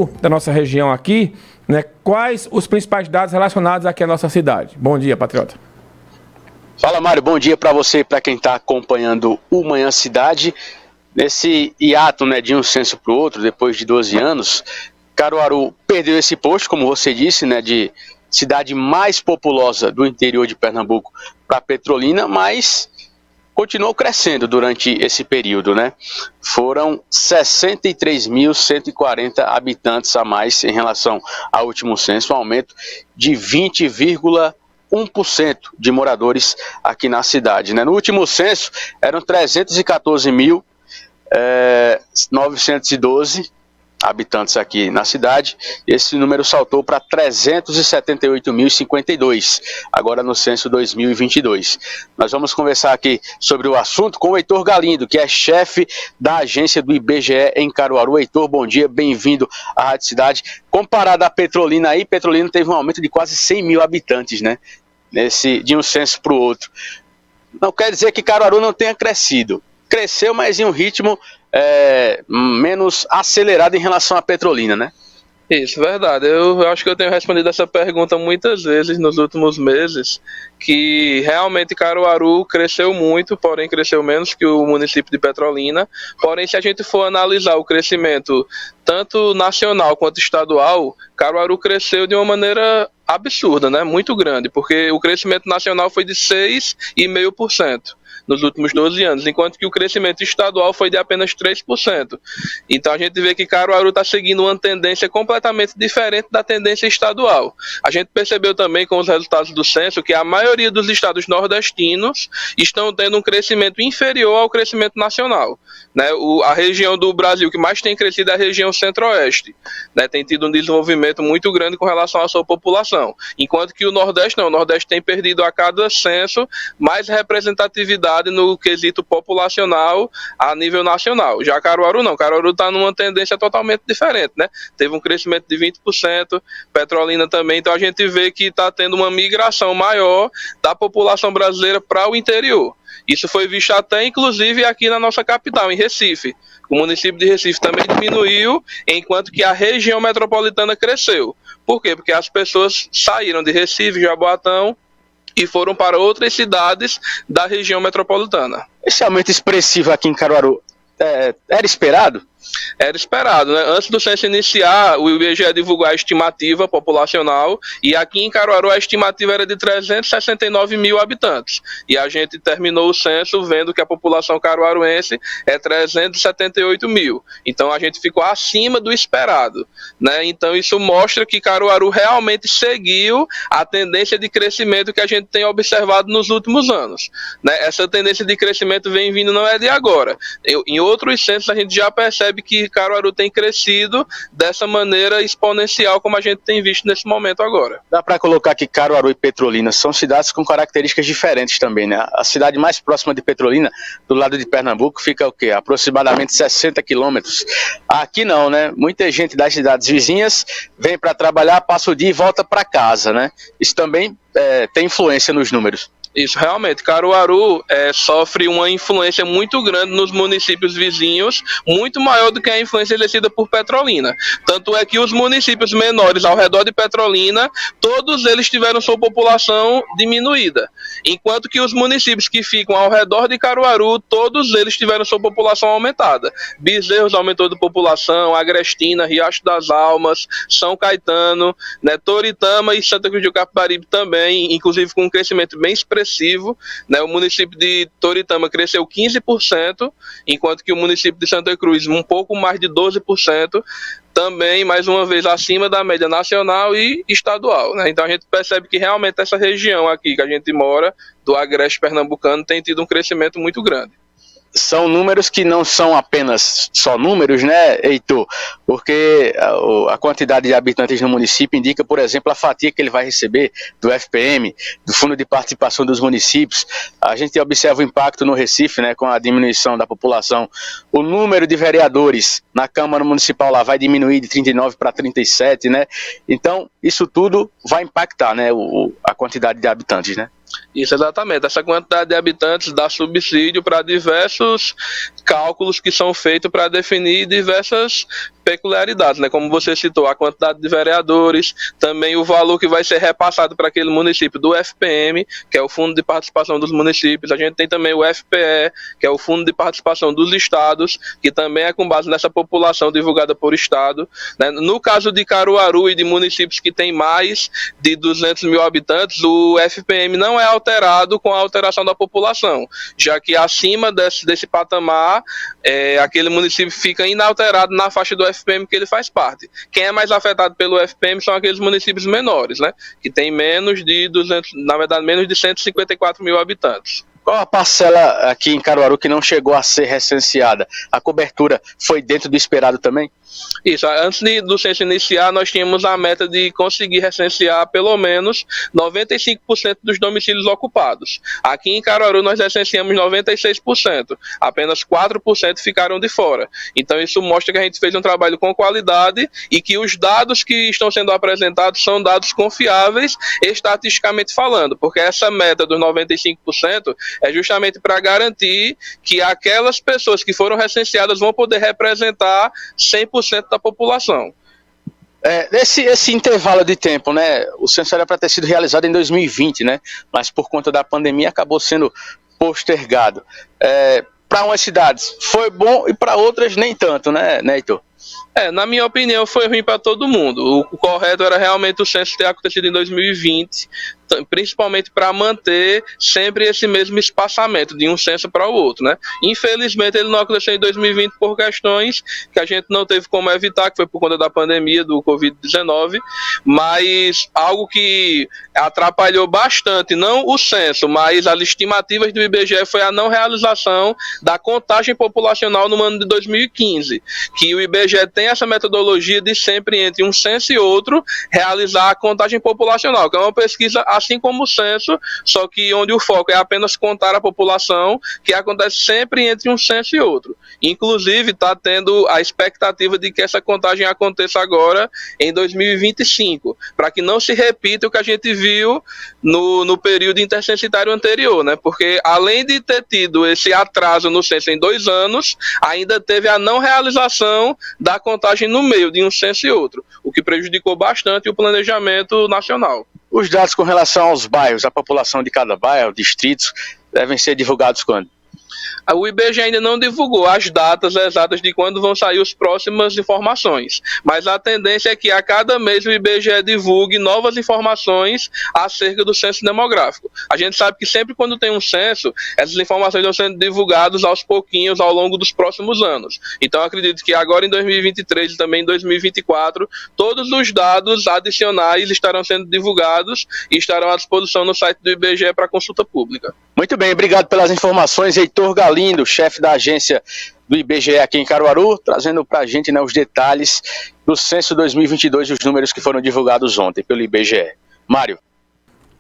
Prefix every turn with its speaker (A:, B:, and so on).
A: Caruaru, da nossa região aqui, né? Quais os principais dados relacionados aqui à nossa cidade? Bom dia, patriota.
B: Fala, Mário, bom dia para você e para quem está acompanhando o Manhã Cidade. Nesse hiato, né, de um censo para o outro, depois de 12 anos, Caruaru perdeu esse posto, como você disse, né, de cidade mais populosa do interior de Pernambuco para Petrolina, mas continuou crescendo durante esse período, né? Foram 63.140 habitantes a mais em relação ao último censo, um aumento de 20,1% de moradores aqui na cidade, né? No último censo eram 314.912 habitantes aqui na cidade. Esse número saltou para 378.052, agora no censo 2022. Nós vamos conversar aqui sobre o assunto com o Heitor Galindo, que é chefe da agência do IBGE em Caruaru. Heitor, bom dia, bem-vindo à Rádio Cidade. Comparado à Petrolina aí, Petrolina teve um aumento de quase 100 mil habitantes, né? De um censo para o outro. Não quer dizer que Caruaru não tenha crescido. Cresceu, mas em um ritmo menos acelerado em relação à Petrolina, né?
C: Isso, verdade. Eu acho que eu tenho respondido essa pergunta muitas vezes nos últimos meses, que realmente Caruaru cresceu muito, porém cresceu menos que o município de Petrolina. Porém, se a gente for analisar o crescimento tanto nacional quanto estadual, Caruaru cresceu de uma maneira absurda, né? Muito grande, porque o crescimento nacional foi de 6,5% nos últimos 12 anos, enquanto que o crescimento estadual foi de apenas 3%. Então a gente vê que Caruaru está seguindo uma tendência completamente diferente da tendência estadual. A gente percebeu também com os resultados do censo que a maioria dos estados nordestinos estão tendo um crescimento inferior ao crescimento nacional, né? A região do Brasil que mais tem crescido é a região centro-oeste, né? Tem tido um desenvolvimento muito grande com relação à sua população, enquanto que o Nordeste não. O Nordeste tem perdido a cada censo mais representatividade no quesito populacional a nível nacional. Já Caruaru não. Caruaru está numa tendência totalmente diferente, né? Teve um crescimento de 20%, Petrolina também. Então a gente vê que está tendo uma migração maior da população brasileira para o interior. Isso foi visto até, inclusive, aqui na nossa capital, em Recife. O município de Recife também diminuiu, enquanto que a região metropolitana cresceu. Por quê? Porque as pessoas saíram de Recife, Jaboatão, e foram para outras cidades da região metropolitana.
B: Esse aumento expressivo aqui em Caruaru era esperado?
C: Era esperado, né? Antes do censo iniciar, o IBGE divulgou a estimativa populacional e aqui em Caruaru a estimativa era de 369 mil habitantes. E a gente terminou o censo vendo que a população caruaruense é 378 mil. Então a gente ficou acima do esperado, né? Então isso mostra que Caruaru realmente seguiu a tendência de crescimento que a gente tem observado nos últimos anos, né? Essa tendência de crescimento vem vindo, não é de agora. Em outros censos a gente já percebe que Caruaru tem crescido dessa maneira exponencial como a gente tem visto nesse momento agora.
B: Dá para colocar que Caruaru e Petrolina são cidades com características diferentes também, né? A cidade mais próxima de Petrolina, do lado de Pernambuco, fica o quê? Aproximadamente 60 quilômetros. Aqui não, né? Muita gente das cidades vizinhas vem para trabalhar, passa o dia e volta para casa, né? Isso também tem influência nos números.
C: Isso, realmente, Caruaru sofre uma influência muito grande nos municípios vizinhos, muito maior do que a influência exercida por Petrolina. Tanto é que os municípios menores ao redor de Petrolina, todos eles tiveram sua população diminuída. Enquanto que os municípios que ficam ao redor de Caruaru, todos eles tiveram sua população aumentada. Bezerros aumentou de população, Agrestina, Riacho das Almas, São Caetano, né, Toritama e Santa Cruz do Capibaribe também, inclusive com um crescimento bem expressivo, né? O município de Toritama cresceu 15%, enquanto que o município de Santa Cruz um pouco mais de 12%, também, mais uma vez, acima da média nacional e estadual, né? Então a gente percebe que realmente essa região aqui que a gente mora, do Agreste Pernambucano, tem tido um crescimento muito grande.
B: São números que não são apenas só números, né, Heitor? Porque a quantidade de habitantes no município indica, por exemplo, a fatia que ele vai receber do FPM, do Fundo de Participação dos Municípios. A gente observa o impacto no Recife, né, com a diminuição da população. O número de vereadores na Câmara Municipal lá vai diminuir de 39 para 37, né? Então, isso tudo vai impactar, né, a quantidade de habitantes, né?
C: Isso, exatamente. Essa quantidade de habitantes dá subsídio para diversos cálculos que são feitos para definir diversas peculiaridades, né? Como você citou, a quantidade de vereadores, também o valor que vai ser repassado para aquele município do FPM, que é o Fundo de Participação dos Municípios. A gente tem também o FPE, que é o Fundo de Participação dos Estados, que também é com base nessa população divulgada por Estado, né? No caso de Caruaru e de municípios que têm mais de 200 mil habitantes, o FPM não é alterado com a alteração da população, já que acima desse patamar, aquele município fica inalterado na faixa do FPM que ele faz parte. Quem é mais afetado pelo FPM são aqueles municípios menores, né, que tem menos de 200, na verdade, menos de 154 mil habitantes.
B: Qual a parcela aqui em Caruaru que não chegou a ser recenseada? A cobertura foi dentro do esperado também?
C: Isso, antes do censo iniciar, nós tínhamos a meta de conseguir recensear pelo menos 95% dos domicílios ocupados. Aqui em Caruaru nós recenseamos 96%, apenas 4% ficaram de fora. Então isso mostra que a gente fez um trabalho com qualidade e que os dados que estão sendo apresentados são dados confiáveis estatisticamente falando, porque essa meta dos 95% é justamente para garantir que aquelas pessoas que foram recenseadas vão poder representar 100% da população.
B: Esse intervalo de tempo, né? O censo era para ter sido realizado em 2020, né? Mas por conta da pandemia acabou sendo postergado. Para umas cidades foi bom e para outras nem tanto, né, Heitor?
C: Na minha opinião, foi ruim para todo mundo. O correto era realmente o censo ter acontecido em 2020, principalmente para manter sempre esse mesmo espaçamento de um censo para o outro, né? Infelizmente, ele não aconteceu em 2020 por questões que a gente não teve como evitar, que foi por conta da pandemia do Covid-19, mas algo que atrapalhou bastante, não o censo, mas as estimativas do IBGE foi a não realização da contagem populacional no ano de 2015, que o IBGE tem essa metodologia de sempre entre um censo e outro realizar a contagem populacional, que é uma pesquisa assim como o censo, só que onde o foco é apenas contar a população, que acontece sempre entre um censo e outro. Inclusive está tendo a expectativa de que essa contagem aconteça agora em 2025, para que não se repita o que a gente viu no período intercensitário anterior, né? Porque além de ter tido esse atraso no censo em 2 anos, ainda teve a não realização da contagem no meio de um censo e outro, o que prejudicou bastante o planejamento nacional.
B: Os dados com relação aos bairros, a população de cada bairro, distritos, devem ser divulgados quando?
C: O IBGE ainda não divulgou as datas exatas de quando vão sair as próximas informações, mas a tendência é que a cada mês o IBGE divulgue novas informações acerca do censo demográfico. A gente sabe que sempre quando tem um censo, essas informações estão sendo divulgadas aos pouquinhos ao longo dos próximos anos. Então eu acredito que agora em 2023 e também em 2024, todos os dados adicionais estarão sendo divulgados e estarão à disposição no site do IBGE para consulta pública.
B: Muito bem, obrigado pelas informações, Heitor Galindo, chefe da agência do IBGE aqui em Caruaru, trazendo para a gente, né, os detalhes do censo 2022 e os números que foram divulgados ontem pelo IBGE. Mário.